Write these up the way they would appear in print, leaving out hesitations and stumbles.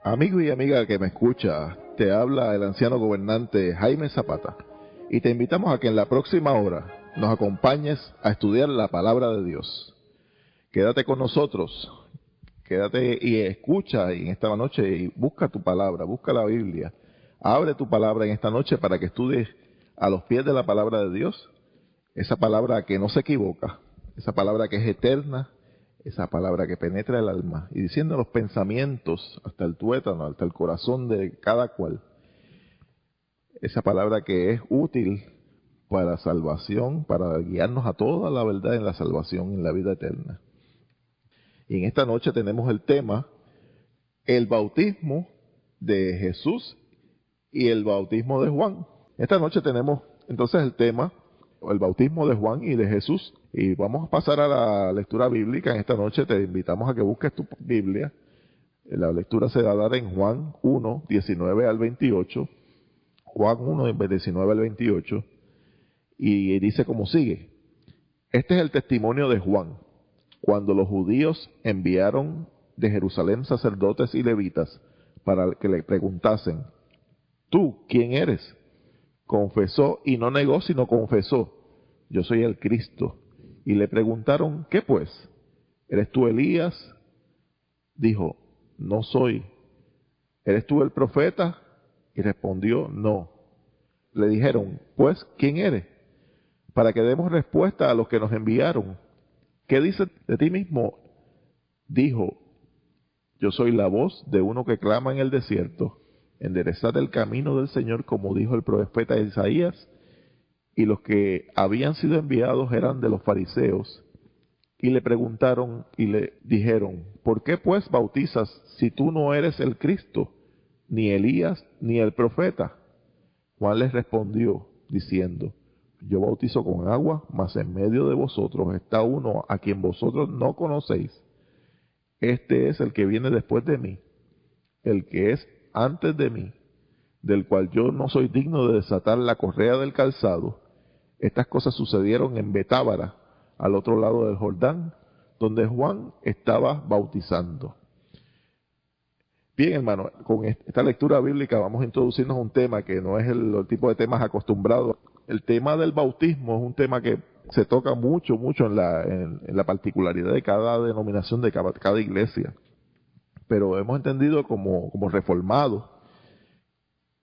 Amigo y amiga que me escucha, te habla el anciano gobernante Jaime Zapata y te invitamos a que en la próxima hora nos acompañes a estudiar la palabra de Dios. Quédate con nosotros, quédate y escucha en esta noche y busca tu palabra, busca la Biblia. Abre tu palabra en esta noche para que estudies a los pies de la palabra de Dios, esa palabra que no se equivoca, esa palabra que es eterna, esa palabra que penetra el alma y diciendo los pensamientos hasta el tuétano, hasta el corazón de cada cual. Esa palabra que es útil para salvación, para guiarnos a toda la verdad en la salvación, en la vida eterna. Y en esta noche tenemos el tema, el bautismo de Jesús y el bautismo de Juan. Esta noche tenemos entonces el tema, el bautismo de Juan y de Jesús. Y vamos a pasar a la lectura bíblica. En esta noche te invitamos a que busques tu Biblia. La lectura se va a dar en Juan 1, 19 al 28. Juan 1, 19 al 28. Y dice como sigue. Este es el testimonio de Juan. Cuando los judíos enviaron de Jerusalén sacerdotes y levitas para que le preguntasen, ¿tú quién eres? Confesó y no negó, sino confesó, yo soy el Cristo. Y le preguntaron, ¿qué pues? ¿Eres tú Elías? Dijo, no soy. ¿Eres tú el profeta? Y respondió, no. Le dijeron, pues, ¿quién eres? Para que demos respuesta a los que nos enviaron. ¿Qué dices de ti mismo? Dijo, yo soy la voz de uno que clama en el desierto, enderezad el camino del Señor, como dijo el profeta Isaías. Y los que habían sido enviados eran de los fariseos, y le preguntaron y le dijeron, ¿por qué pues bautizas si tú no eres el Cristo, ni Elías, ni el profeta? Juan les respondió, diciendo, yo bautizo con agua, mas en medio de vosotros está uno a quien vosotros no conocéis. Este es el que viene después de mí, el que es antes de mí, del cual yo no soy digno de desatar la correa del calzado. Estas cosas sucedieron en Betábara, al otro lado del Jordán, donde Juan estaba bautizando. Bien, hermano, con esta lectura bíblica vamos a introducirnos a un tema que no es el tipo de temas acostumbrados. El tema del bautismo es un tema que se toca mucho en la particularidad de cada denominación, de cada iglesia. Pero hemos entendido como reformados,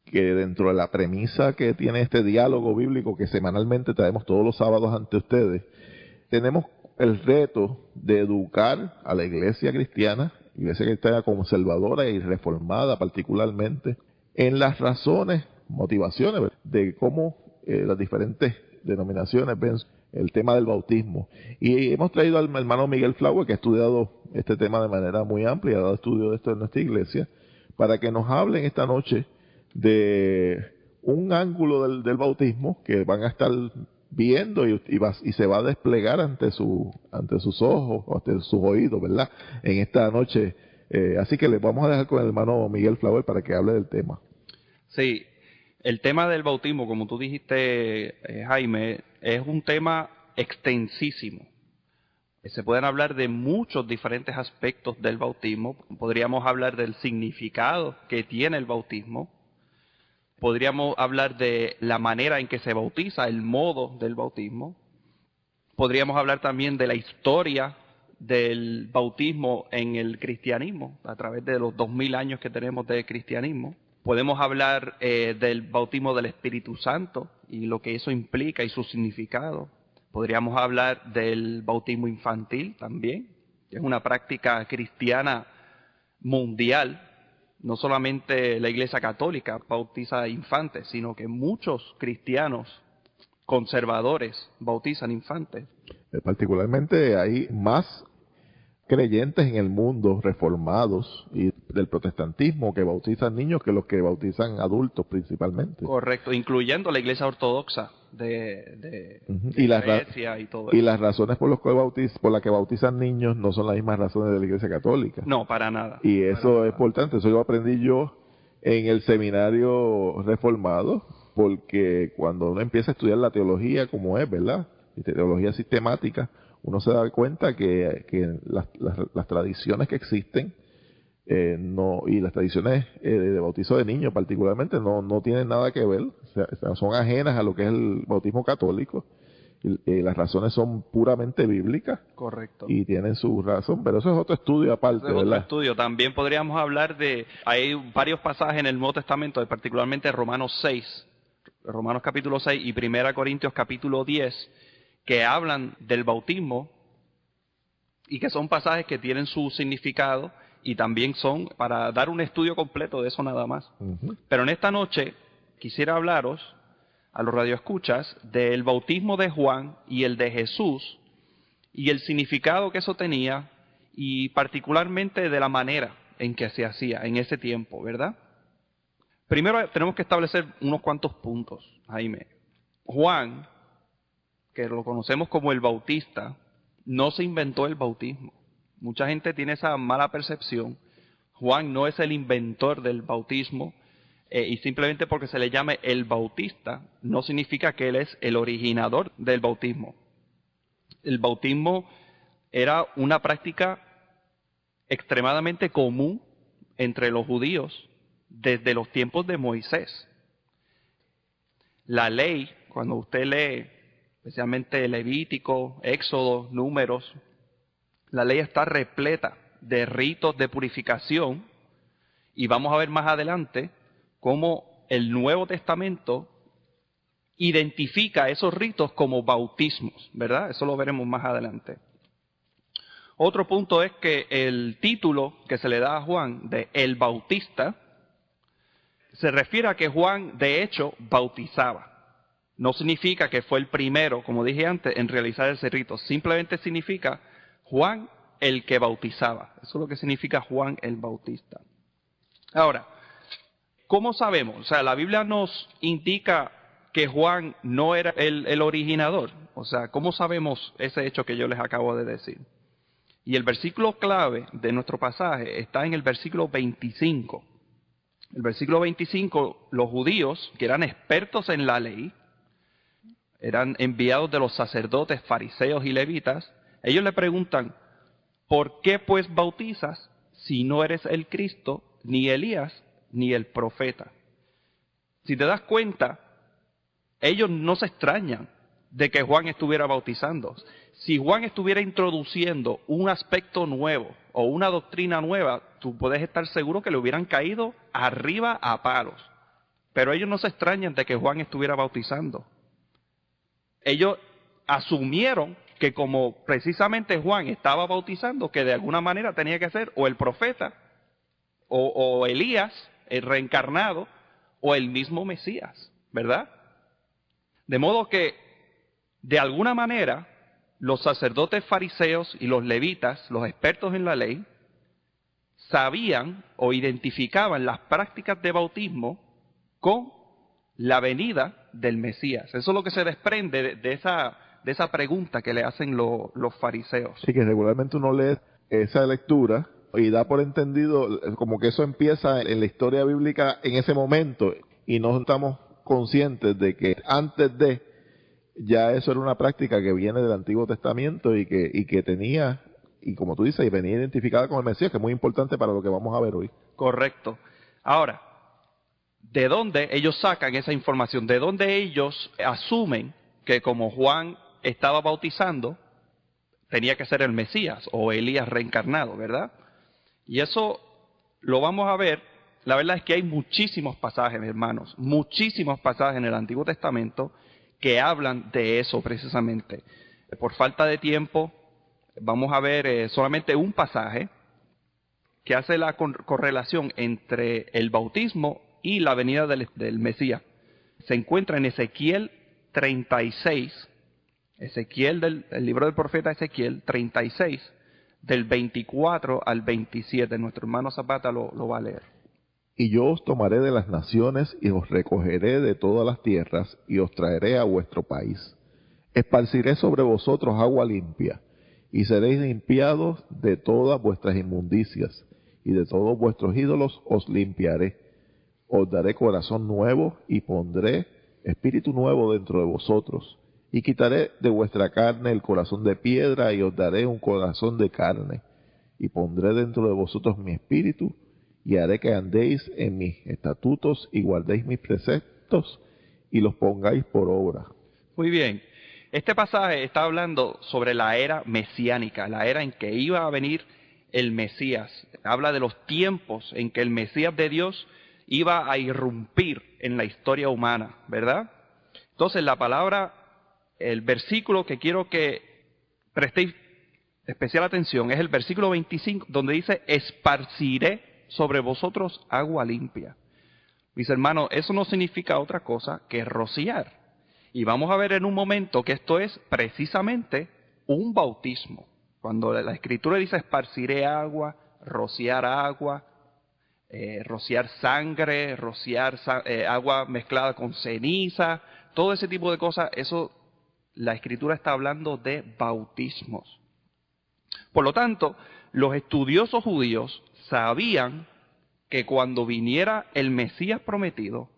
que dentro de la premisa que tiene este diálogo bíblico que semanalmente traemos todos los sábados ante ustedes, tenemos el reto de educar a la iglesia cristiana conservadora y reformada particularmente, en las razones, motivaciones de cómo las diferentes denominaciones ven el tema del bautismo. Y hemos traído al hermano Miguel Flower, que ha estudiado este tema de manera muy amplia, ha dado estudio de esto en nuestra iglesia, para que nos hable esta noche de un ángulo del bautismo que van a estar viendo y se va a desplegar ante sus ojos, o ante sus oídos, ¿verdad? En esta noche. Así que le vamos a dejar con el hermano Miguel Flower para que hable del tema. Sí, el tema del bautismo, como tú dijiste, Jaime, es un tema extensísimo. Se pueden hablar de muchos diferentes aspectos del bautismo. Podríamos hablar del significado que tiene el bautismo. Podríamos hablar de la manera en que se bautiza, el modo del bautismo. Podríamos hablar también de la historia del bautismo en el cristianismo, a través de los 2000 años que tenemos de cristianismo. Podemos hablar del bautismo del Espíritu Santo y lo que eso implica y su significado. Podríamos hablar del bautismo infantil también, que es una práctica cristiana mundial. No solamente la Iglesia Católica bautiza infantes, sino que muchos cristianos conservadores bautizan infantes. Particularmente hay más creyentes en el mundo reformados y del protestantismo que bautizan niños que los que bautizan adultos principalmente. Correcto, incluyendo la Iglesia Ortodoxa de Grecia y todo eso. Y las razones por las que bautizan niños no son las mismas razones de la Iglesia Católica. No, para nada. Y eso es importante, eso lo aprendí yo en el seminario reformado, porque cuando uno empieza a estudiar la teología como es, ¿verdad? Y teología sistemática, uno se da cuenta que las tradiciones que existen no, y las tradiciones de bautizo de niños particularmente no tienen nada que ver, o sea, son ajenas a lo que es el bautismo católico. Las razones son puramente bíblicas. Correcto. Y tienen su razón, pero eso es otro estudio aparte, Ese es ¿verdad? otro estudio. También podríamos hablar hay varios pasajes en el Nuevo Testamento, particularmente Romanos 6, Romanos capítulo 6 y 1 Corintios capítulo 10, que hablan del bautismo y que son pasajes que tienen su significado y también son para dar un estudio completo de eso nada más. Uh-huh. Pero en esta noche quisiera hablaros a los radioescuchas del bautismo de Juan y el de Jesús y el significado que eso tenía y particularmente de la manera en que se hacía en ese tiempo, ¿verdad? Primero tenemos que establecer unos cuantos puntos, Jaime. Juan, que lo conocemos como el Bautista, no se inventó el bautismo. Mucha gente tiene esa mala percepción. Juan no es el inventor del bautismo y simplemente porque se le llame el Bautista no significa que él es el originador del bautismo. El bautismo era una práctica extremadamente común entre los judíos desde los tiempos de Moisés. La ley, cuando usted lee, especialmente Levítico, Éxodo, Números, la ley está repleta de ritos de purificación y vamos a ver más adelante cómo el Nuevo Testamento identifica esos ritos como bautismos, ¿verdad? Eso lo veremos más adelante. Otro punto es que el título que se le da a Juan de El Bautista se refiere a que Juan de hecho bautizaba. No significa que fue el primero, como dije antes, en realizar ese rito. Simplemente significa Juan el que bautizaba. Eso es lo que significa Juan el Bautista. Ahora, ¿cómo sabemos? O sea, la Biblia nos indica que Juan no era el originador. O sea, ¿cómo sabemos ese hecho que yo les acabo de decir? Y el versículo clave de nuestro pasaje está en el versículo 25. El versículo 25, los judíos, que eran expertos en la ley, eran enviados de los sacerdotes, fariseos y levitas, ellos le preguntan, ¿por qué pues bautizas si no eres el Cristo, ni Elías, ni el profeta? Si te das cuenta, ellos no se extrañan de que Juan estuviera bautizando. Si Juan estuviera introduciendo un aspecto nuevo o una doctrina nueva, tú puedes estar seguro que le hubieran caído arriba a palos. Pero ellos no se extrañan de que Juan estuviera bautizando. Ellos asumieron que como precisamente Juan estaba bautizando, que de alguna manera tenía que ser o el profeta, o Elías, el reencarnado, o el mismo Mesías, ¿verdad? De modo que, de alguna manera, los sacerdotes fariseos y los levitas, los expertos en la ley, sabían o identificaban las prácticas de bautismo con la venida del Mesías. Eso es lo que se desprende de esa pregunta que le hacen los fariseos. Sí, que regularmente uno lee esa lectura y da por entendido como que eso empieza en la historia bíblica en ese momento y no estamos conscientes de que antes de ya eso era una práctica que viene del Antiguo Testamento y que tenía, y como tú dices, y venía identificada con el Mesías, que es muy importante para lo que vamos a ver hoy. Correcto. Ahora, ¿de dónde ellos sacan esa información? ¿De dónde ellos asumen que como Juan estaba bautizando, tenía que ser el Mesías o Elías reencarnado, ¿verdad? Y eso lo vamos a ver. La verdad es que hay muchísimos pasajes, hermanos, muchísimos pasajes en el Antiguo Testamento que hablan de eso precisamente. Por falta de tiempo, vamos a ver solamente un pasaje que hace la correlación entre el bautismo y la venida del Mesías. Se encuentra en Ezequiel 36, el libro del profeta Ezequiel 36, del 24 al 27. Nuestro hermano Zapata lo va a leer. Y yo os tomaré de las naciones y os recogeré de todas las tierras y os traeré a vuestro país. Esparciré sobre vosotros agua limpia y seréis limpiados de todas vuestras inmundicias y de todos vuestros ídolos os limpiaré. Os daré corazón nuevo y pondré espíritu nuevo dentro de vosotros y quitaré de vuestra carne el corazón de piedra y os daré un corazón de carne. y pondré dentro de vosotros mi espíritu, y haré que andéis en mis estatutos y guardéis mis preceptos y los pongáis por obra. Muy bien. Este pasaje está hablando sobre la era mesiánica, la era en que iba a venir el Mesías. Habla de los tiempos en que el Mesías de Dios iba a irrumpir en la historia humana, ¿verdad? Entonces la palabra, el versículo que quiero que prestéis especial atención es el versículo 25, donde dice, esparciré sobre vosotros agua limpia. Mis hermanos, eso no significa otra cosa que rociar. Y vamos a ver en un momento que esto es precisamente un bautismo. Cuando la Escritura dice esparciré agua, rociar sangre, agua mezclada con ceniza, todo ese tipo de cosas, eso la Escritura está hablando de bautismos. Por lo tanto, los estudiosos judíos sabían que cuando viniera el Mesías prometido,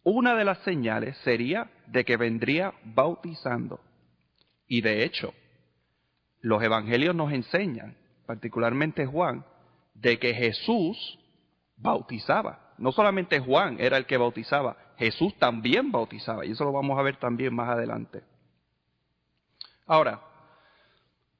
una de las señales sería de que vendría bautizando. Y de hecho, los evangelios nos enseñan, particularmente Juan, de que Jesús bautizaba. No solamente Juan era el que bautizaba, Jesús también bautizaba. Y eso lo vamos a ver también más adelante. Ahora,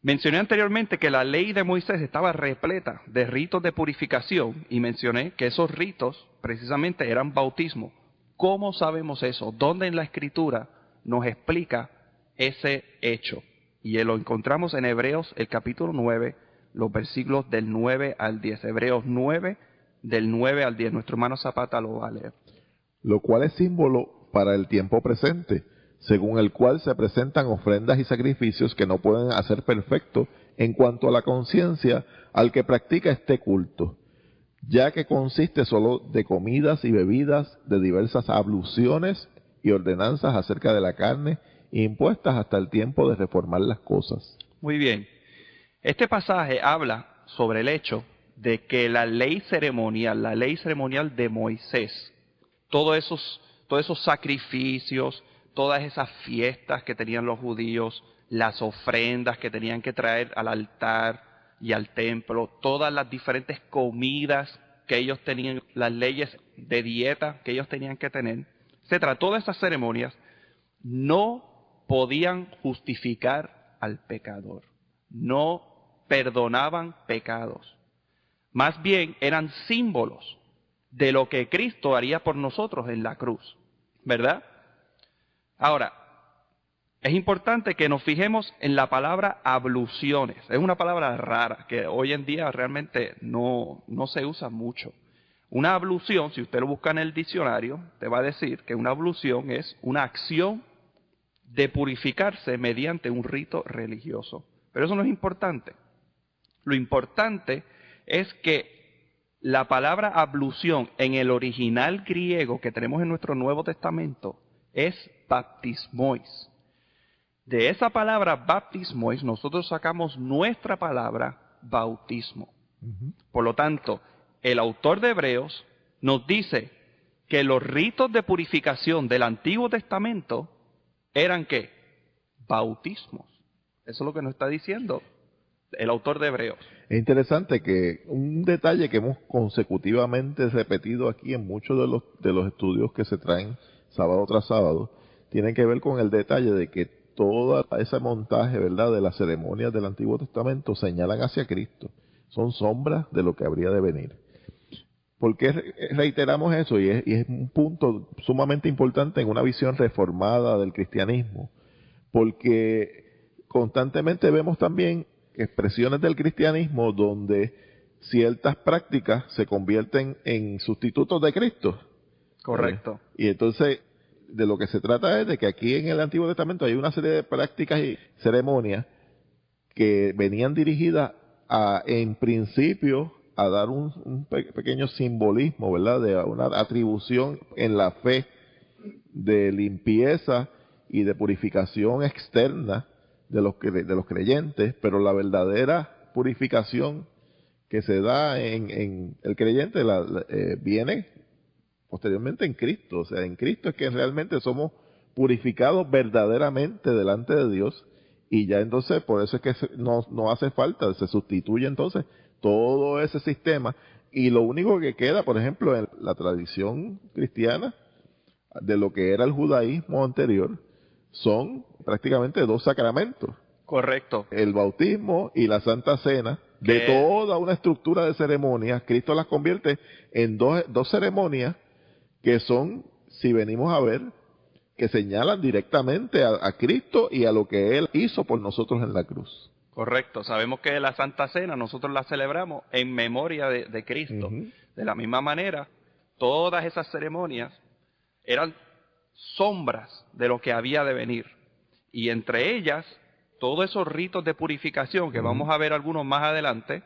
mencioné anteriormente que la ley de Moisés estaba repleta de ritos de purificación y mencioné que esos ritos precisamente eran bautismo. ¿Cómo sabemos eso? ¿Dónde en la Escritura nos explica ese hecho? Y lo encontramos en Hebreos, el capítulo 9, los versículos del 9 al 10. Hebreos 9, del 9 al 10. Nuestro hermano Zapata lo va a leer. Lo cual es símbolo para el tiempo presente, según el cual se presentan ofrendas y sacrificios que no pueden hacer perfecto en cuanto a la conciencia al que practica este culto, ya que consiste solo de comidas y bebidas, de diversas abluciones y ordenanzas acerca de la carne, impuestas hasta el tiempo de reformar las cosas. Muy bien. Este pasaje habla sobre el hecho de que la ley ceremonial de Moisés, todos esos sacrificios, todas esas fiestas que tenían los judíos, las ofrendas que tenían que traer al altar y al templo, todas las diferentes comidas que ellos tenían, las leyes de dieta que ellos tenían que tener, etcétera, todas esas ceremonias no podían justificar al pecador, no perdonaban pecados, más bien eran símbolos de lo que Cristo haría por nosotros en la cruz, ¿verdad? Ahora, es importante que nos fijemos en la palabra abluciones. Es una palabra rara que hoy en día realmente no se usa mucho. Una ablución, si usted lo busca en el diccionario, te va a decir que una ablución es una acción de purificarse mediante un rito religioso. Pero eso no es importante. Lo importante es que la palabra ablución en el original griego que tenemos en nuestro Nuevo Testamento es baptismois. De esa palabra baptismois nosotros sacamos nuestra palabra bautismo. Por lo tanto, el autor de Hebreos nos dice que los ritos de purificación del Antiguo Testamento eran ¿qué? Bautismos. Eso es lo que nos está diciendo el autor de Hebreos. Es interesante que un detalle que hemos consecutivamente repetido aquí en muchos de los estudios que se traen sábado tras sábado, tiene que ver con el detalle de que todo ese montaje, ¿verdad?, de las ceremonias del Antiguo Testamento señalan hacia Cristo. Son sombras de lo que habría de venir. ¿Por qué reiteramos eso? Y es un punto sumamente importante en una visión reformada del cristianismo. Porque constantemente vemos también expresiones del cristianismo donde ciertas prácticas se convierten en sustitutos de Cristo. Correcto. Y entonces, de lo que se trata es de que aquí en el Antiguo Testamento hay una serie de prácticas y ceremonias que venían dirigidas en principio, a dar un pequeño simbolismo, ¿verdad?, de una atribución en la fe de limpieza y de purificación externa de los creyentes, pero la verdadera purificación que se da en el creyente viene posteriormente en Cristo. O sea, en Cristo es que realmente somos purificados verdaderamente delante de Dios, y ya entonces por eso es que no hace falta, se sustituye entonces todo ese sistema, y lo único que queda, por ejemplo, en la tradición cristiana, de lo que era el judaísmo anterior, son prácticamente dos sacramentos. Correcto. El bautismo y la Santa Cena, de Que- toda una estructura de ceremonias, Cristo las convierte en dos ceremonias que son, si venimos a ver, que señalan directamente a Cristo y a lo que Él hizo por nosotros en la cruz. Correcto. Sabemos que la Santa Cena nosotros la celebramos en memoria de Cristo. Ujú. De la misma manera, todas esas ceremonias eran sombras de lo que había de venir. Y entre ellas, todos esos ritos de purificación, que vamos a ver algunos más adelante,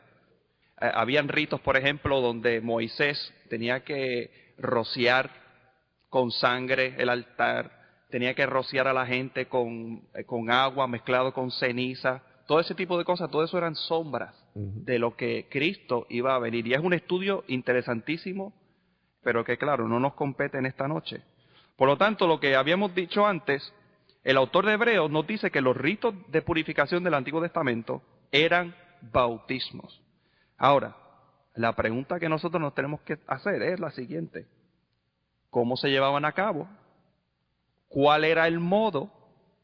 habían ritos, por ejemplo, donde Moisés tenía que rociar con sangre el altar, tenía que rociar a la gente con agua mezclado con ceniza, todo ese tipo de cosas, todo eso eran sombras de lo que Cristo iba a venir. Y es un estudio interesantísimo, pero que claro, no nos compete en esta noche. Por lo tanto, lo que habíamos dicho antes, el autor de Hebreos nos dice que los ritos de purificación del Antiguo Testamento eran bautismos. Ahora, la pregunta que nosotros nos tenemos que hacer es la siguiente: ¿cómo se llevaban a cabo? ¿Cuál era el modo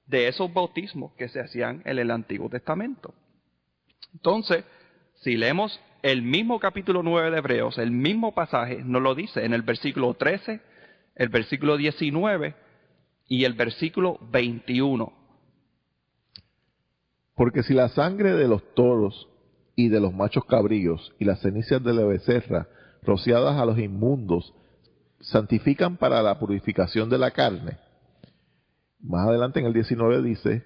de esos bautismos que se hacían en el Antiguo Testamento? Entonces, si leemos el mismo capítulo 9 de Hebreos, el mismo pasaje, nos lo dice en el versículo 13, el versículo 19 y el versículo 21. Porque si la sangre de los toros y de los machos cabríos y las cenizas de la becerra rociadas a los inmundos santifican para la purificación de la carne, más adelante en el 19 dice,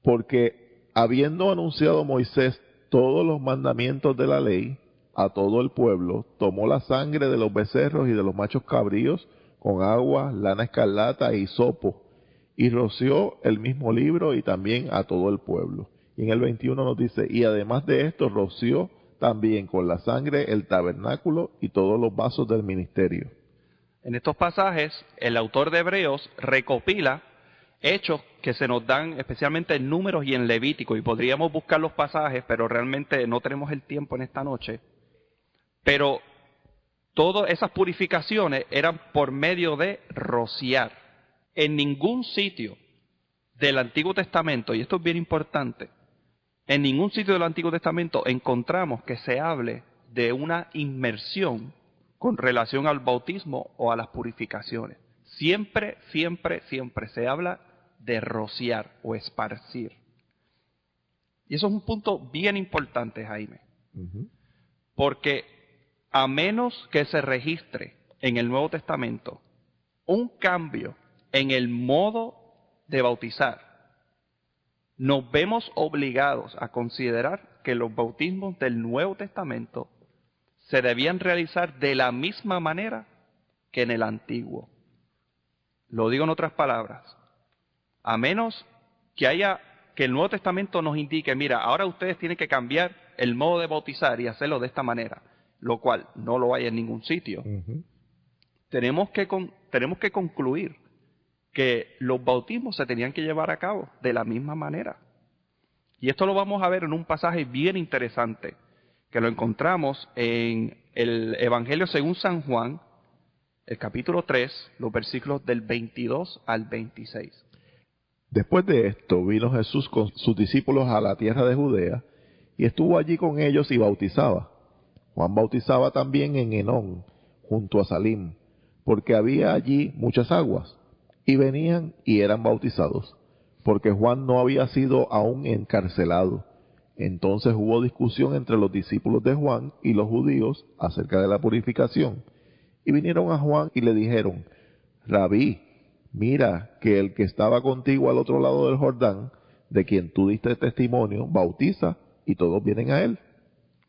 porque habiendo anunciado Moisés todos los mandamientos de la ley a todo el pueblo, tomó la sangre de los becerros y de los machos cabríos con agua, lana escarlata e hisopo, y roció el mismo libro y también a todo el pueblo. Y en el 21 nos dice, y además de esto roció también con la sangre el tabernáculo y todos los vasos del ministerio. En estos pasajes, el autor de Hebreos recopila hechos que se nos dan especialmente en Números y en Levítico, y podríamos buscar los pasajes, pero realmente no tenemos el tiempo en esta noche. Pero todas esas purificaciones eran por medio de rociar. En ningún sitio del Antiguo Testamento, y esto es bien importante, en ningún sitio del Antiguo Testamento encontramos que se hable de una inmersión con relación al bautismo o a las purificaciones. Siempre, siempre, siempre se habla de rociar o esparcir. Y eso es un punto bien importante, Jaime. Porque a menos que se registre en el Nuevo Testamento un cambio en el modo de bautizar, nos vemos obligados a considerar que los bautismos del Nuevo Testamento se debían realizar de la misma manera que en el Antiguo. Lo digo en otras palabras, a menos que el Nuevo Testamento nos indique, mira, ahora ustedes tienen que cambiar el modo de bautizar y hacerlo de esta manera, lo cual no lo hay en ningún sitio. Tenemos que concluir que los bautismos se tenían que llevar a cabo de la misma manera. Y esto lo vamos a ver en un pasaje bien interesante, que lo encontramos en el Evangelio según San Juan, el capítulo 3, los versículos del 22 al 26. Después de esto vino Jesús con sus discípulos a la tierra de Judea y estuvo allí con ellos y bautizaba. Juan bautizaba también en Enón, junto a Salim, porque había allí muchas aguas, y venían y eran bautizados, porque Juan no había sido aún encarcelado. Entonces hubo discusión entre los discípulos de Juan y los judíos acerca de la purificación. Y vinieron a Juan y le dijeron, Rabí, mira que el que estaba contigo al otro lado del Jordán, de quien tú diste testimonio, bautiza, y todos vienen a él.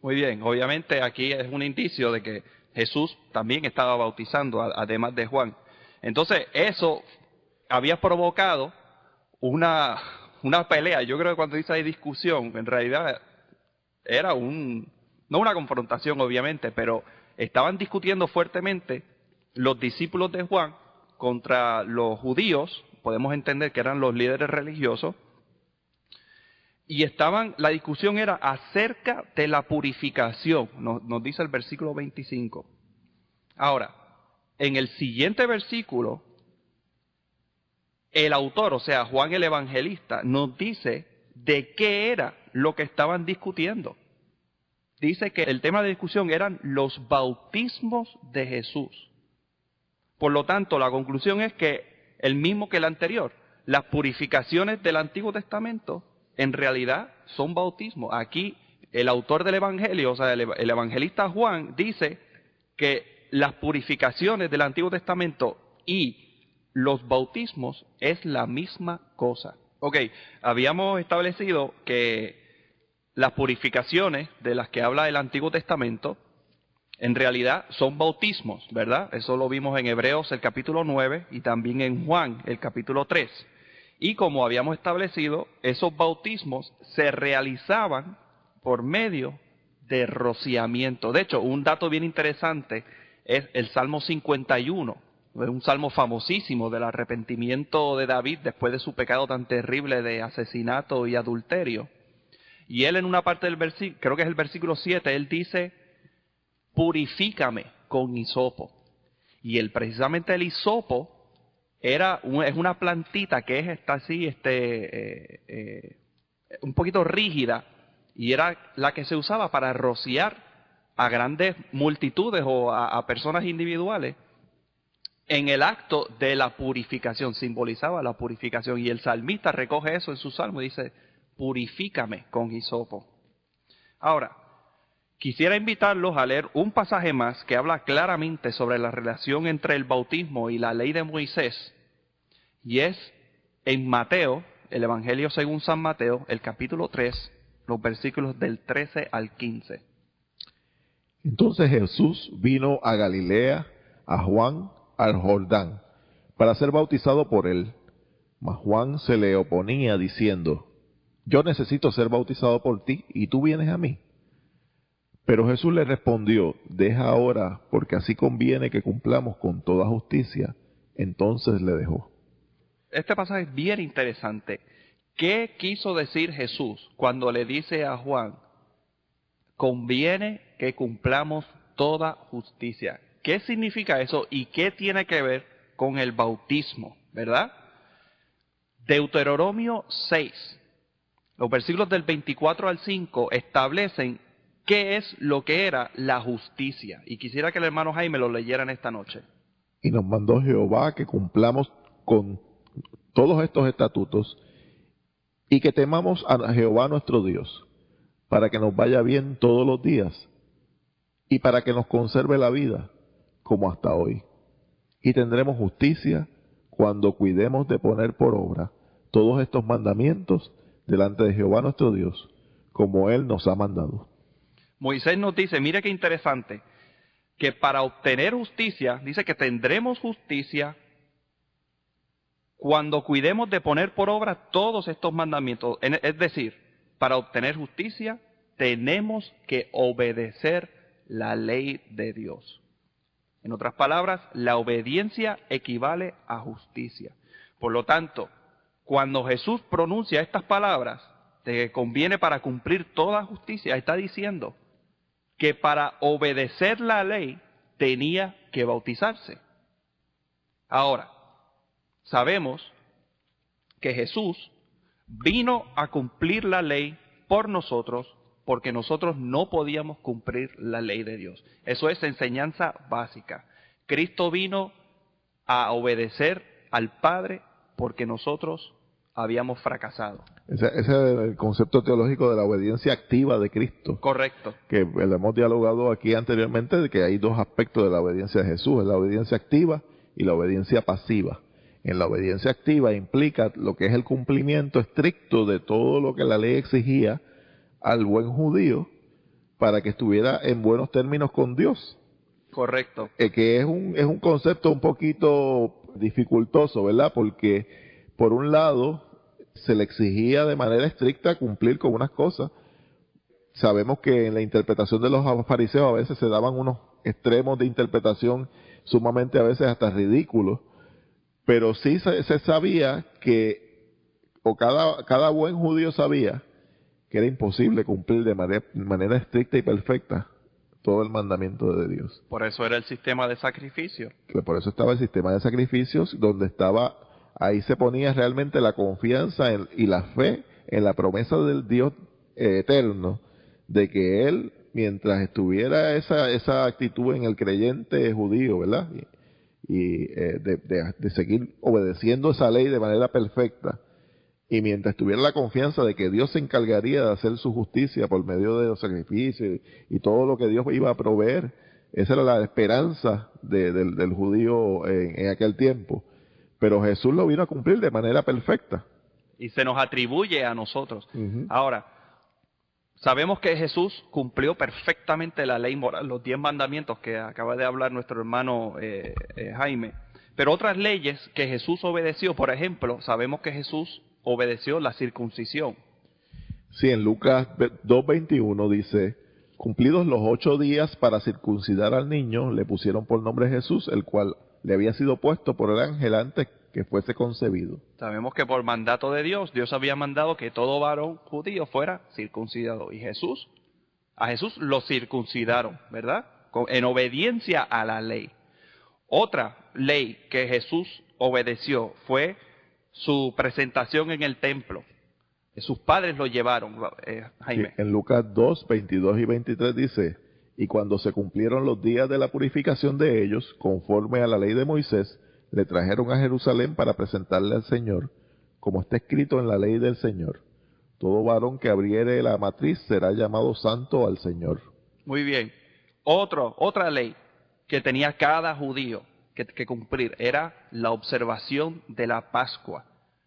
Muy bien, obviamente aquí es un indicio de que Jesús también estaba bautizando, además de Juan. Entonces, eso había provocado una pelea. Yo creo que cuando dice ahí discusión, en realidad era no una confrontación, obviamente, pero estaban discutiendo fuertemente los discípulos de Juan contra los judíos, podemos entender que eran los líderes religiosos, Y la discusión era acerca de la purificación, nos dice el versículo 25. Ahora, en el siguiente versículo, el autor, o sea, Juan el Evangelista, nos dice de qué era lo que estaban discutiendo. Dice que el tema de discusión eran los bautismos de Jesús. Por lo tanto, la conclusión es que el mismo que el anterior, las purificaciones del Antiguo Testamento en realidad son bautismos. Aquí el autor del Evangelio, o sea, el evangelista Juan, dice que las purificaciones del Antiguo Testamento y los bautismos es la misma cosa. Ok, habíamos establecido que las purificaciones de las que habla el Antiguo Testamento en realidad son bautismos, ¿verdad? Eso lo vimos en Hebreos el capítulo 9 y también en Juan el capítulo 3. Y como habíamos establecido, esos bautismos se realizaban por medio de rociamiento. De hecho, un dato bien interesante es el Salmo 51, un salmo famosísimo del arrepentimiento de David después de su pecado tan terrible de asesinato y adulterio. Y él en una parte del versículo, creo que es el versículo 7, él dice, purifícame con hisopo. Y precisamente el hisopo es una plantita que está así, un poquito rígida, y era la que se usaba para rociar a grandes multitudes o a personas individuales en el acto de la purificación, simbolizaba la purificación. Y el salmista recoge eso en su salmo y dice, purifícame con hisopo. Ahora, quisiera invitarlos a leer un pasaje más que habla claramente sobre la relación entre el bautismo y la ley de Moisés, y es en Mateo, el Evangelio según San Mateo, el capítulo 3, los versículos del 13 al 15. Entonces Jesús vino a Galilea, a Juan, al Jordán, para ser bautizado por él. Mas Juan se le oponía diciendo, yo necesito ser bautizado por ti, y tú vienes a mí. Pero Jesús le respondió, deja ahora, porque así conviene que cumplamos con toda justicia. Entonces le dejó. Este pasaje es bien interesante. ¿Qué quiso decir Jesús cuando le dice a Juan, conviene que cumplamos toda justicia? ¿Qué significa eso y qué tiene que ver con el bautismo, verdad? Deuteronomio 6, los versículos del 24 al 5 establecen qué es lo que era la justicia. Y quisiera que el hermano Jaime lo leyera en esta noche. Y nos mandó Jehová que cumplamos con todos estos estatutos y que temamos a Jehová nuestro Dios, para que nos vaya bien todos los días y para que nos conserve la vida como hasta hoy. Y tendremos justicia cuando cuidemos de poner por obra todos estos mandamientos delante de Jehová nuestro Dios, como Él nos ha mandado. Moisés nos dice, mire qué interesante, que para obtener justicia, dice que tendremos justicia cuando cuidemos de poner por obra todos estos mandamientos. Es decir, para obtener justicia tenemos que obedecer la ley de Dios. En otras palabras, la obediencia equivale a justicia. Por lo tanto, cuando Jesús pronuncia estas palabras, de que conviene para cumplir toda justicia, está diciendo que para obedecer la ley tenía que bautizarse. Ahora, sabemos que Jesús vino a cumplir la ley por nosotros, porque nosotros no podíamos cumplir la ley de Dios. Eso es enseñanza básica. Cristo vino a obedecer al Padre porque nosotros habíamos fracasado. Ese es el concepto teológico de la obediencia activa de Cristo. Correcto. Que hemos dialogado aquí anteriormente de que hay dos aspectos de la obediencia de Jesús, la obediencia activa y la obediencia pasiva. En la obediencia activa implica lo que es el cumplimiento estricto de todo lo que la ley exigía al buen judío para que estuviera en buenos términos con Dios. Correcto. Que es un concepto un poquito dificultoso, ¿verdad? Porque por un lado se le exigía de manera estricta cumplir con unas cosas. Sabemos que en la interpretación de los fariseos a veces se daban unos extremos de interpretación sumamente a veces hasta ridículos, pero sí se sabía que, o cada buen judío sabía, que era imposible cumplir de manera estricta y perfecta todo el mandamiento de Dios. Por eso era el sistema de sacrificio. Que por eso estaba el sistema de sacrificios, donde estaba, ahí se ponía realmente la confianza y la fe en la promesa del Dios eterno, de que Él, mientras estuviera esa actitud en el creyente judío, ¿verdad? De seguir obedeciendo esa ley de manera perfecta, y mientras tuviera la confianza de que Dios se encargaría de hacer su justicia por medio de los sacrificios y todo lo que Dios iba a proveer, esa era la esperanza del judío en aquel tiempo. Pero Jesús lo vino a cumplir de manera perfecta. Y se nos atribuye a nosotros. Uh-huh. Ahora, sabemos que Jesús cumplió perfectamente la ley moral, los 10 mandamientos que acaba de hablar nuestro hermano Jaime. Pero otras leyes que Jesús obedeció, por ejemplo, sabemos que Jesús obedeció la circuncisión. Sí, en Lucas 2:21 dice, cumplidos los 8 días para circuncidar al niño, le pusieron por nombre Jesús, el cual le había sido puesto por el ángel antes que fuese concebido. Sabemos que por mandato de Dios, Dios había mandado que todo varón judío fuera circuncidado. Y a Jesús lo circuncidaron, ¿verdad? En obediencia a la ley. Otra ley que Jesús obedeció fue su presentación en el templo. Sus padres lo llevaron, Jaime. Sí, en Lucas 2:22 y 23 dice, y cuando se cumplieron los días de la purificación de ellos, conforme a la ley de Moisés, le trajeron a Jerusalén para presentarle al Señor, como está escrito en la ley del Señor. Todo varón que abriere la matriz será llamado santo al Señor. Muy bien. Otra ley que tenía cada judío que cumplir era la observación de la Pascua.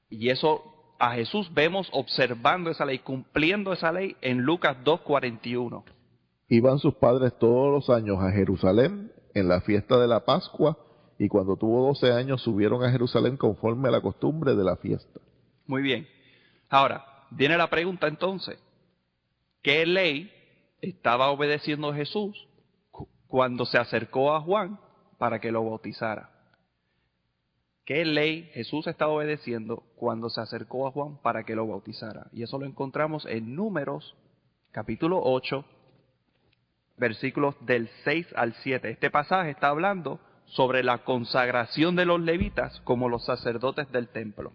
Y eso a Jesús vemos observando esa ley, cumpliendo esa ley en Lucas 2:41. Iban sus padres todos los años a Jerusalén en la fiesta de la Pascua, y cuando tuvo 12 años subieron a Jerusalén conforme a la costumbre de la fiesta. Muy bien. Ahora, viene la pregunta entonces, ¿qué ley estaba obedeciendo Jesús cuando se acercó a Juan para que lo bautizara? ¿Qué ley Jesús estaba obedeciendo cuando se acercó a Juan para que lo bautizara? Y eso lo encontramos en Números, capítulo 8, versículos del 6 al 7. Este pasaje está hablando sobre la consagración de los levitas como los sacerdotes del templo.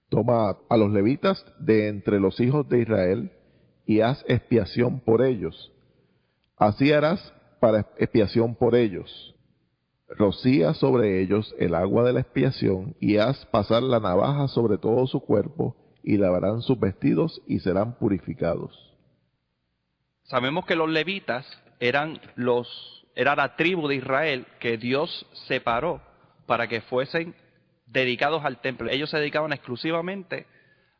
Toma a los levitas de entre los hijos de Israel y haz expiación por ellos. Así harás para expiación por ellos. Rocía sobre ellos el agua de la expiación y haz pasar la navaja sobre todo su cuerpo y lavarán sus vestidos y serán purificados. Sabemos que los levitas era la tribu de Israel que Dios separó para que fuesen dedicados al templo. Ellos se dedicaban exclusivamente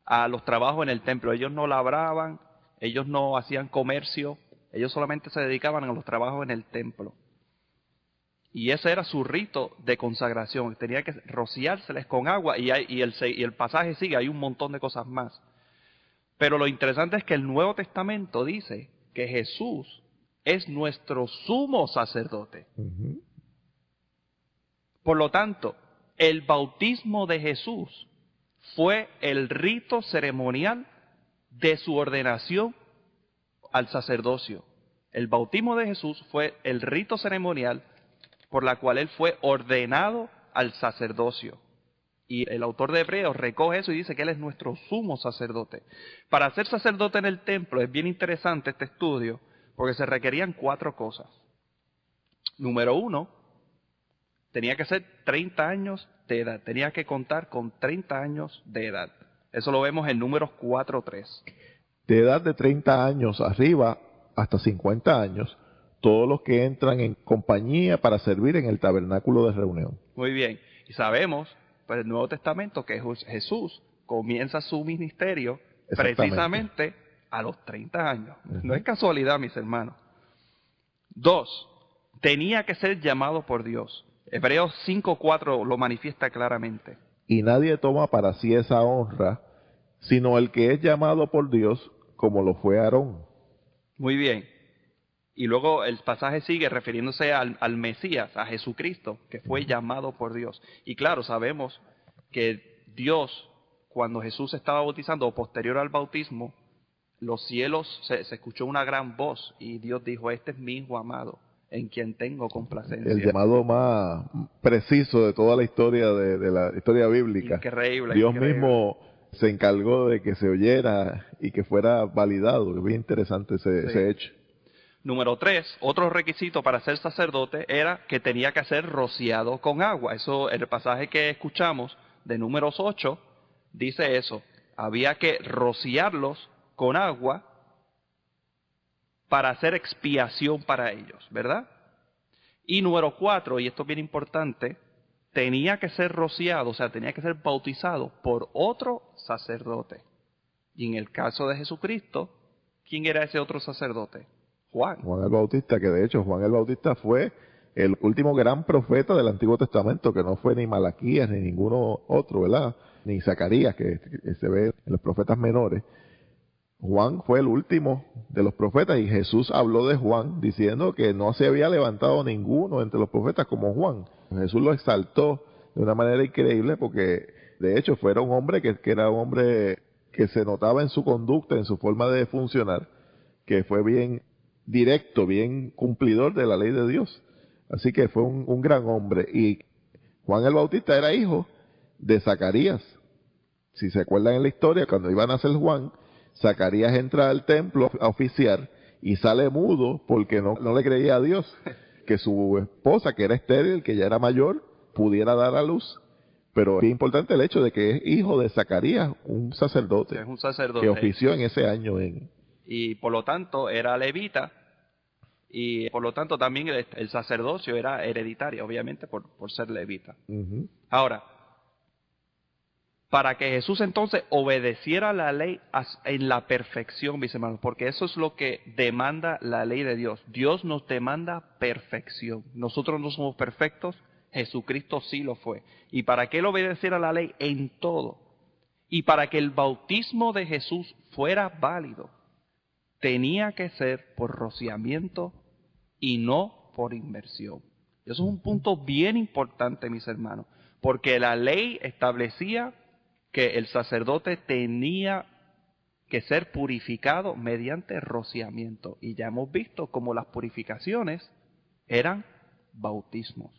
a los trabajos en el templo. Ellos no labraban, ellos no hacían comercio, ellos solamente se dedicaban a los trabajos en el templo. Y ese era su rito de consagración. Tenía que rociárseles con agua y el pasaje sigue, hay un montón de cosas más. Pero lo interesante es que el Nuevo Testamento dice que Jesús es nuestro sumo sacerdote. Uh-huh. Por lo tanto, el bautismo de Jesús fue el rito ceremonial de su ordenación al sacerdocio. El bautismo de Jesús fue el rito ceremonial por la cual él fue ordenado al sacerdocio. Y el autor de Hebreos recoge eso y dice que él es nuestro sumo sacerdote. Para ser sacerdote en el templo es bien interesante este estudio, porque se requerían 4 cosas. Número 1, tenía que ser 30 años de edad. Tenía que contar con 30 años de edad. Eso lo vemos en Números 4:3. De edad de 30 años arriba hasta 50 años, todos los que entran en compañía para servir en el tabernáculo de reunión. Muy bien. Y sabemos, por el Nuevo Testamento, que Jesús comienza su ministerio precisamente a los 30 años. Uh-huh. No es casualidad, mis hermanos. 2, tenía que ser llamado por Dios. Hebreos 5:4 lo manifiesta claramente. Y nadie toma para sí esa honra, sino el que es llamado por Dios, como lo fue Aarón. Muy bien. Y luego el pasaje sigue refiriéndose al Mesías, a Jesucristo, que fue llamado por Dios. Y claro, sabemos que Dios, cuando Jesús estaba bautizando, o posterior al bautismo, los cielos se escuchó una gran voz y Dios dijo, este es mi Hijo amado, en quien tengo complacencia. El llamado más preciso de toda la historia de la historia bíblica. Increíble. Dios mismo se encargó de que se oyera y que fuera validado. Es bien interesante ese hecho. Número 3, otro requisito para ser sacerdote era que tenía que ser rociado con agua. Eso, el pasaje que escuchamos de Números 8 dice eso. Había que rociarlos con agua para hacer expiación para ellos, ¿verdad? Y número 4, y esto es bien importante, tenía que ser rociado, o sea, tenía que ser bautizado por otro sacerdote. Y en el caso de Jesucristo, ¿quién era ese otro sacerdote? Juan. Juan el Bautista, que de hecho Juan el Bautista fue el último gran profeta del Antiguo Testamento, que no fue ni Malaquías ni ninguno otro, ¿verdad? Ni Zacarías, que se ve en los profetas menores. Juan fue el último de los profetas y Jesús habló de Juan diciendo que no se había levantado ninguno entre los profetas como Juan. Jesús lo exaltó de una manera increíble porque de hecho fue un hombre que era un hombre que se notaba en su conducta, en su forma de funcionar, que fue bien directo, bien cumplidor de la ley de Dios. Así que fue un gran hombre. Y Juan el Bautista era hijo de Zacarías. Si se acuerdan en la historia, cuando iba a nacer Juan, Zacarías entra al templo a oficiar y sale mudo porque no le creía a Dios que su esposa, que era estéril, que ya era mayor, pudiera dar a luz. Pero es importante el hecho de que es hijo de Zacarías, un sacerdote, es un sacerdote que ofició en ese año. Y por lo tanto era levita, y por lo tanto también el sacerdocio era hereditario, obviamente por ser levita. Ahora, para que Jesús entonces obedeciera la ley en la perfección, mis hermanos, porque eso es lo que demanda la ley de Dios. Dios nos demanda perfección. Nosotros no somos perfectos, Jesucristo sí lo fue. Y para que Él obedeciera la ley en todo, y para que el bautismo de Jesús fuera válido, tenía que ser por rociamiento y no por inmersión. Eso es un punto bien importante, mis hermanos, porque la ley establecía que el sacerdote tenía que ser purificado mediante rociamiento. Y ya hemos visto cómo las purificaciones eran bautismos.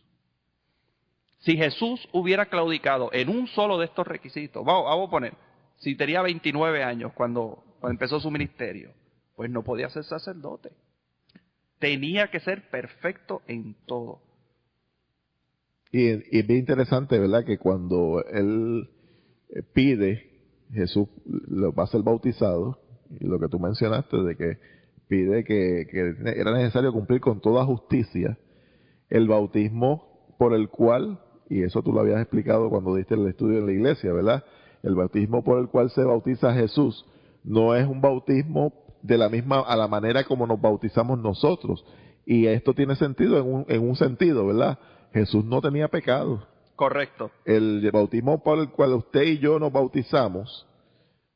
Si Jesús hubiera claudicado en un solo de estos requisitos, vamos a poner, si tenía 29 años cuando empezó su ministerio, pues no podía ser sacerdote. Tenía que ser perfecto en todo. Y es bien interesante, ¿verdad?, que cuando él pide, Jesús va a ser bautizado, y lo que tú mencionaste de que pide que era necesario cumplir con toda justicia, el bautismo por el cual, y eso tú lo habías explicado cuando diste el estudio en la iglesia, ¿verdad? El bautismo por el cual se bautiza Jesús no es un bautismo a la manera como nos bautizamos nosotros. Y esto tiene sentido en un sentido, ¿verdad? Jesús no tenía pecado. Correcto. El bautismo por el cual usted y yo nos bautizamos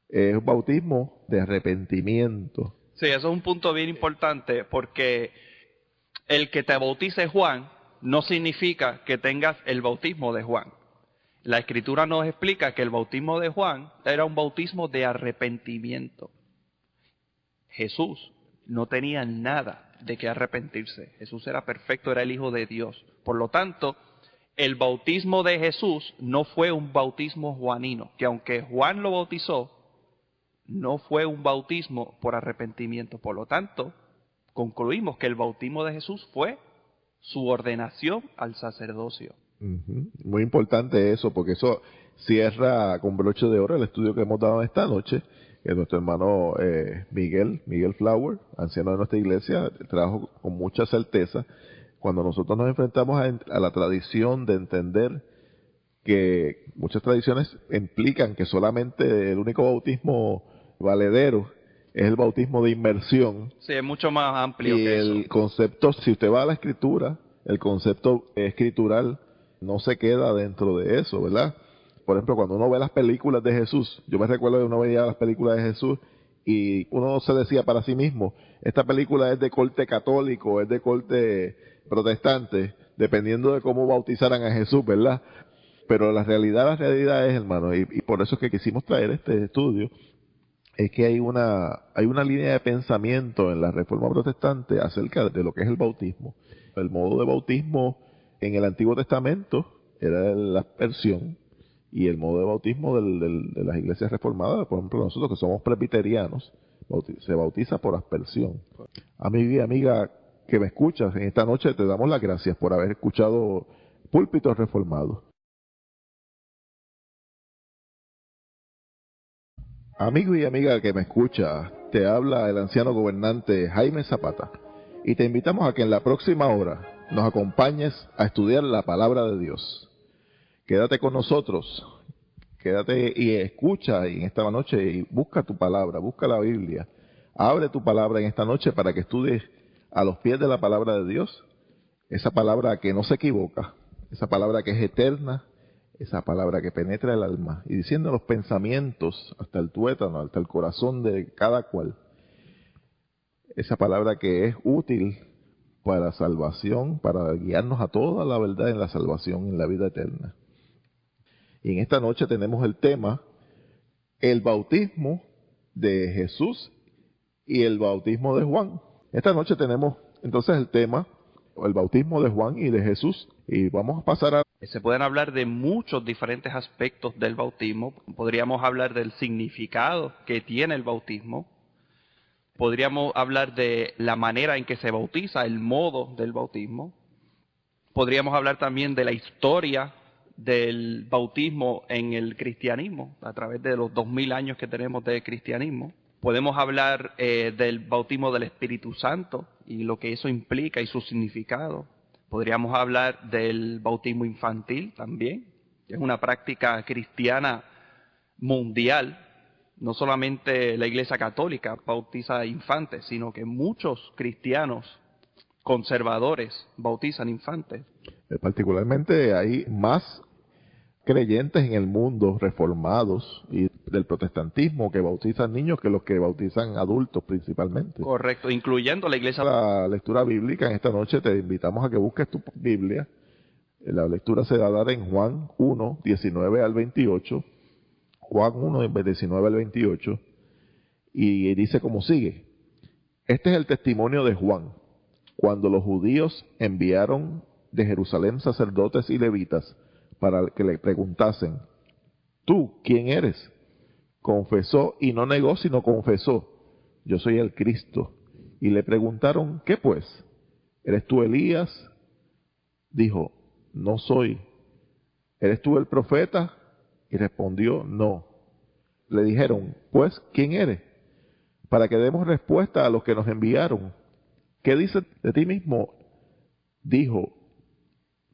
es un bautismo de arrepentimiento. Sí, eso es un punto bien importante, porque el que te bautice Juan no significa que tengas el bautismo de Juan. La Escritura nos explica que el bautismo de Juan era un bautismo de arrepentimiento. Jesús no tenía nada de qué arrepentirse. Jesús era perfecto, era el Hijo de Dios. Por lo tanto, el bautismo de Jesús no fue un bautismo juanino, que aunque Juan lo bautizó, no fue un bautismo por arrepentimiento. Por lo tanto, concluimos que el bautismo de Jesús fue su ordenación al sacerdocio. Muy importante eso, porque eso cierra con broche de oro el estudio que hemos dado esta noche. Nuestro hermano Miguel Flower, anciano de nuestra iglesia, trabaja con mucha certeza. Cuando nosotros nos enfrentamos a la tradición de entender que muchas tradiciones implican que solamente el único bautismo valedero es el bautismo de inmersión. Sí, es mucho más amplio y que eso. El concepto, si usted va a la escritura, el concepto escritural no se queda dentro de eso, ¿verdad? Por ejemplo, cuando uno ve las películas de Jesús, yo me recuerdo que uno veía las películas de Jesús y uno se decía para sí mismo, esta película es de corte católico, es de corte protestante, dependiendo de cómo bautizaran a Jesús, ¿verdad? Pero la realidad es, hermano, y por eso es que quisimos traer este estudio, es que hay una línea de pensamiento en la Reforma Protestante acerca de lo que es el bautismo. El modo de bautismo en el Antiguo Testamento era la aspersión, y el modo de bautismo de las iglesias reformadas, por ejemplo nosotros que somos presbiterianos, se bautiza por aspersión. Amigo y amiga que me escuchas, en esta noche te damos las gracias por haber escuchado Púlpitos Reformados. Amigo y amiga que me escucha, te habla el anciano gobernante Jaime Zapata, y te invitamos a que en la próxima hora nos acompañes a estudiar la palabra de Dios. Quédate con nosotros, quédate y escucha en esta noche y busca tu palabra, busca la Biblia. Abre tu palabra en esta noche para que estudies a los pies de la palabra de Dios, esa palabra que no se equivoca, esa palabra que es eterna, esa palabra que penetra el alma y diciendo los pensamientos hasta el tuétano, hasta el corazón de cada cual. Esa palabra que es útil para salvación, para guiarnos a toda la verdad en la salvación, en la vida eterna. Y en esta noche tenemos el tema, el bautismo de Jesús y el bautismo de Juan. Esta noche tenemos entonces el tema, el bautismo de Juan y de Jesús, y vamos a pasar a... Se pueden hablar de muchos diferentes aspectos del bautismo. Podríamos hablar del significado que tiene el bautismo. Podríamos hablar de la manera en que se bautiza, el modo del bautismo. Podríamos hablar también de la historia del bautismo en el cristianismo, a través de los 2000 años que tenemos de cristianismo. Podemos hablar del bautismo del Espíritu Santo y lo que eso implica y su significado. Podríamos hablar del bautismo infantil también, que es una práctica cristiana mundial. No solamente la Iglesia Católica bautiza infantes, sino que muchos cristianos conservadores bautizan infantes. Particularmente hay más creyentes en el mundo reformados y del protestantismo que bautizan niños que los que bautizan adultos principalmente. Correcto, incluyendo la iglesia. La lectura bíblica en esta noche te invitamos a que busques tu Biblia. La lectura se va a dar en Juan 1, 19 al 28. Juan 1, 19 al 28. Y dice como sigue. Este es el testimonio de Juan. Cuando los judíos enviaron de Jerusalén sacerdotes y levitas para que le preguntasen, ¿tú quién eres? Confesó y no negó, sino confesó, yo soy el Cristo. Y le preguntaron, ¿qué pues? ¿Eres tú Elías? Dijo, no soy. ¿Eres tú el profeta? Y respondió, no. Le dijeron, pues, ¿quién eres? Para que demos respuesta a los que nos enviaron. ¿Qué dices de ti mismo? Dijo,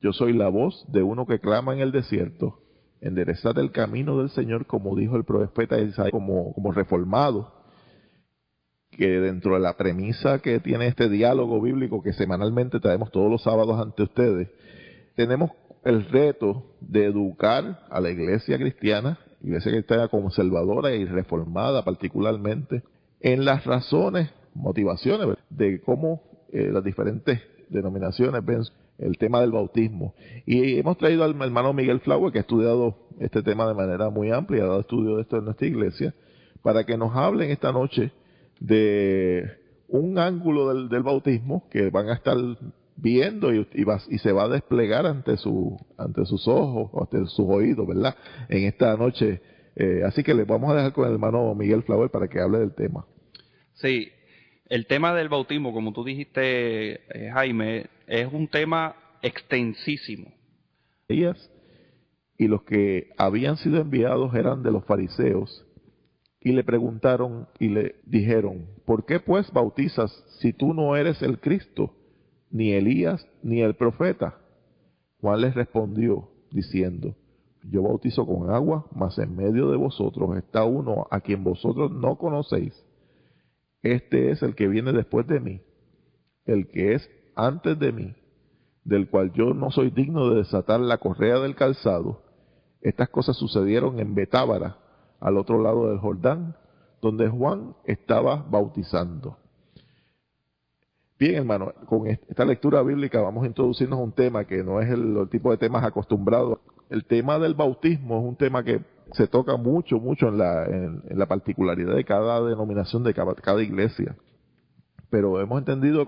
yo soy la voz de uno que clama en el desierto, enderezad el camino del Señor, como dijo el profeta Isaías, como reformado, que dentro de la premisa que tiene este diálogo bíblico que semanalmente traemos todos los sábados ante ustedes, tenemos el reto de educar a la iglesia cristiana conservadora y reformada particularmente, en las razones, motivaciones de cómo las diferentes denominaciones ven el tema del bautismo. Y hemos traído al hermano Miguel Flower, que ha estudiado este tema de manera muy amplia, ha dado estudio de esto en nuestra iglesia, para que nos hablen esta noche de un ángulo del bautismo que van a estar viendo y se va a desplegar ante sus ojos o ante sus oídos, ¿verdad? En esta noche. Así que les vamos a dejar con el hermano Miguel Flower para que hable del tema. Sí, el tema del bautismo, como tú dijiste, Jaime, es un tema extensísimo. Y los que habían sido enviados eran de los fariseos, y le preguntaron y le dijeron, ¿por qué pues bautizas si tú no eres el Cristo, ni Elías, ni el profeta? Juan les respondió diciendo, yo bautizo con agua, mas en medio de vosotros está uno a quien vosotros no conocéis. Este es el que viene después de mí, el que es antes de mí, del cual yo no soy digno de desatar la correa del calzado. Estas cosas sucedieron en Betábara, al otro lado del Jordán, donde Juan estaba bautizando. Bien, hermano, con esta lectura bíblica vamos a introducirnos a un tema que no es el tipo de temas acostumbrados. El tema del bautismo es un tema que se toca mucho en la particularidad de cada denominación, de cada iglesia. Pero hemos entendido